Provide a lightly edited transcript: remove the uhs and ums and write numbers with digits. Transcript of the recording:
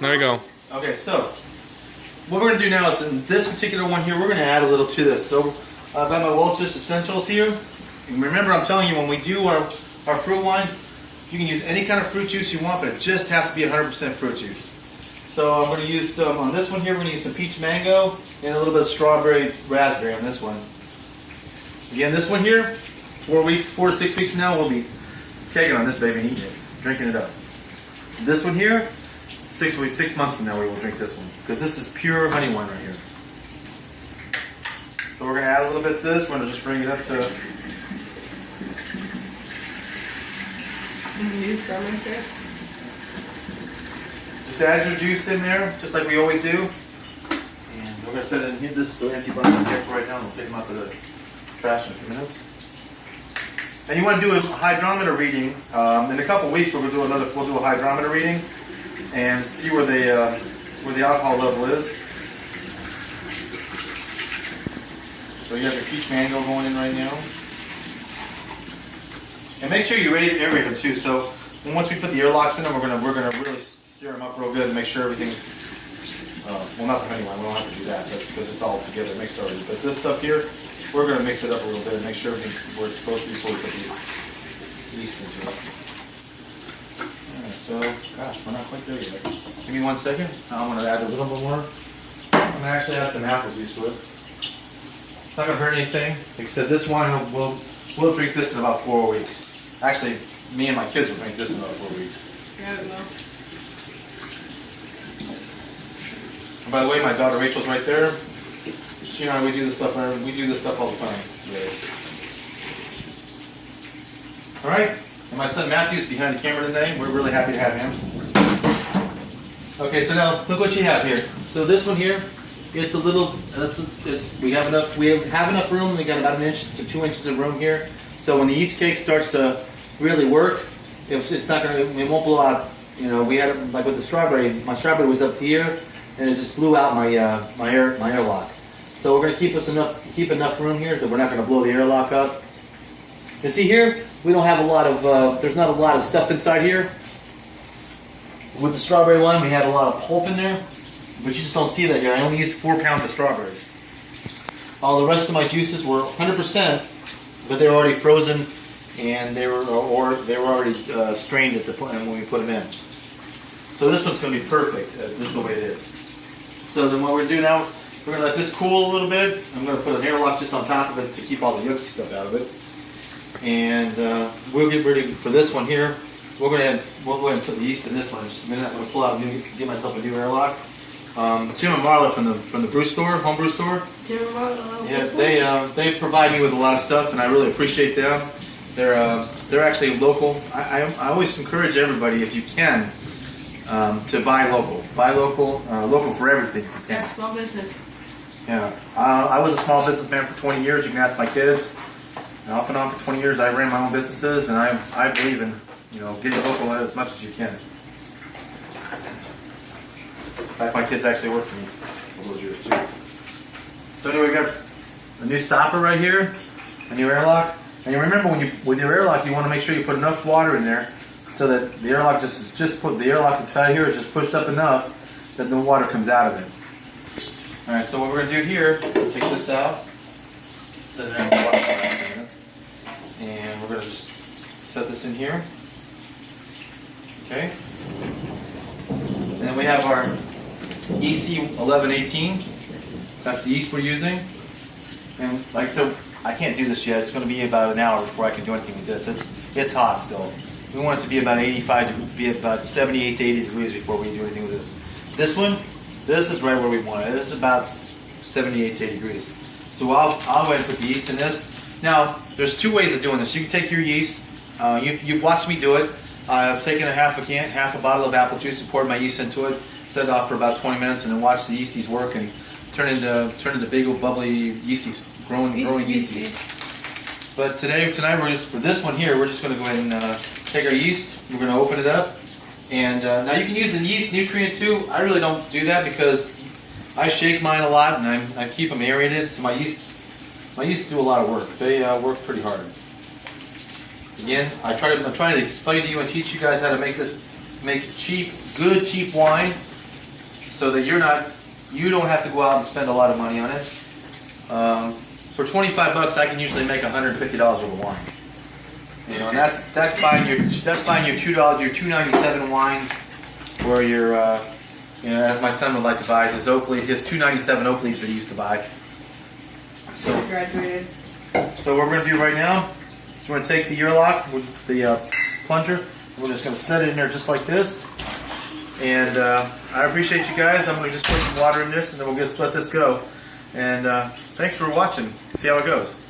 There you go. Okay, so what we're going to do now is in this particular one here, we're going to add a little to this. So I've got my Welch's Essentials here. And remember, I'm telling you, when we do our fruit wines, you can use any kind of fruit juice you want, but it just has to be 100% fruit juice. So I'm going to use some, on this one here, we're going to use some peach mango and a little bit of strawberry raspberry on this one. Again, this one here, 4 to 6 weeks from now, we'll be taking on this baby and eating it, drinking it up. This one here, 6 months from now, we will drink this one, because this is pure honey wine right here. So we're going to add a little bit to this. We're going to just bring it up to... Just add your juice in there, just like we always do. And we're going to set it in here, this empty bottle here for right now, and we'll take them out to the trash in a few minutes. And you want to do a hydrometer reading. In a couple weeks, we'll do a hydrometer reading and see where the alcohol level is. So you have your peach mango going in right now. And make sure you aerate them too. So once we put the airlocks in them, we're gonna really stir them up real good and make sure everything's well, not the honey wine. We don't have to do that, but because it's all together mixed already. But this stuff here, we're gonna mix it up a little bit and make sure everything's where it's supposed to be before we put the yeast into it. Alright, so gosh, we're not quite there yet. Give me 1 second. I'm gonna add a little bit more. I'm gonna actually add some apple juice to it. It's not gonna hurt anything. Except this wine we'll drink this in about 4 weeks. Actually, me and my kids will drink this in about 4 weeks. Yeah, I don't know. And by the way, my daughter Rachel's right there. She and I, we do this stuff all the time. Yeah. All right, and my son Matthew's behind the camera today. We're really happy to have him. Okay, so now look what you have here. So this one here, it's a little. We have enough room. We got about 1 inch to 2 inches of room here. So when the yeast cake starts to really work, it won't blow out. You know, we had like with the strawberry. My strawberry was up here, and it just blew out my airlock. So we're going to keep enough room here that we're not going to blow the airlock up. And see here, we don't have a lot of. There's not a lot of stuff inside here. With the strawberry wine, we had a lot of pulp in there, but you just don't see that here. I only used 4 pounds of strawberries. All the rest of my juices were 100%, but they were already frozen, and they were already strained at the point when we put them in. So this one's going to be perfect. This is the way it is. So then what we're doing now, we're going to let this cool a little bit. I'm going to put an airlock just on top of it to keep all the yucky stuff out of it. And we'll get ready for this one here. We'll go ahead and put the yeast in this one in just a minute. I'm going to pull out get myself a new airlock. Jim and Marla from the brew store, home brew store. Jim and Marla. Yeah, they provide me with a lot of stuff, and I really appreciate them. They're actually local. I always encourage everybody, if you can, to buy local. Buy local, local for everything. Yeah, small business. Yeah, I was a small businessman for 20 years. You can ask my kids. And off and on for 20 years, I ran my own businesses, and I believe in getting local as much as you can. In fact, my kids actually worked for me for those years too. So anyway, we got a new stopper right here, a new airlock. And you remember with your airlock, you want to make sure you put enough water in there so that the airlock the airlock inside here is just pushed up enough that the water comes out of it. All right, so what we're going to do here, we'll take this out, set it in the water for a few minutes, and we're going to just set this in here. Okay. And then we have our EC 1118. That's the yeast we're using. And like I said, I can't do this yet. It's going to be about an hour before I can do anything with this. It's hot still. We want it to be about 78 to 80 degrees before we do anything with this. This is right where we want it. This is about 78 to 80 degrees. So I'll go ahead and put the yeast in this. Now, there's 2 ways of doing this. You can take your yeast. You've watched me do it. I've taken half a bottle of apple juice and poured my yeast into it, set it off for about 20 minutes, and then watch the yeasties work and turn into big old bubbly yeasties, growing yeasties. But tonight for this one here, we're just going to go ahead and take our yeast. We're going to open it up, and now you can use a yeast nutrient too. I really don't do that because I shake mine a lot and I keep them aerated. So my yeast do a lot of work. They work pretty hard. Again, I'm trying to explain to you and teach you guys how to make good cheap wine so that you don't have to go out and spend a lot of money on it. For 25 bucks, I can usually make $150 worth of wine. You know, and that's buying your $2, your $2.97 wine, or your you know, as my son would like to buy his oak leaf, his $2.97 oak leaves that he used to buy. So Graduated. So what we're going to do right now is we're going to take the airlock with the plunger. We're just going to set it in there just like this. And I appreciate you guys. I'm going to just put some water in this and then we'll just let this go. And thanks for watching. See how it goes.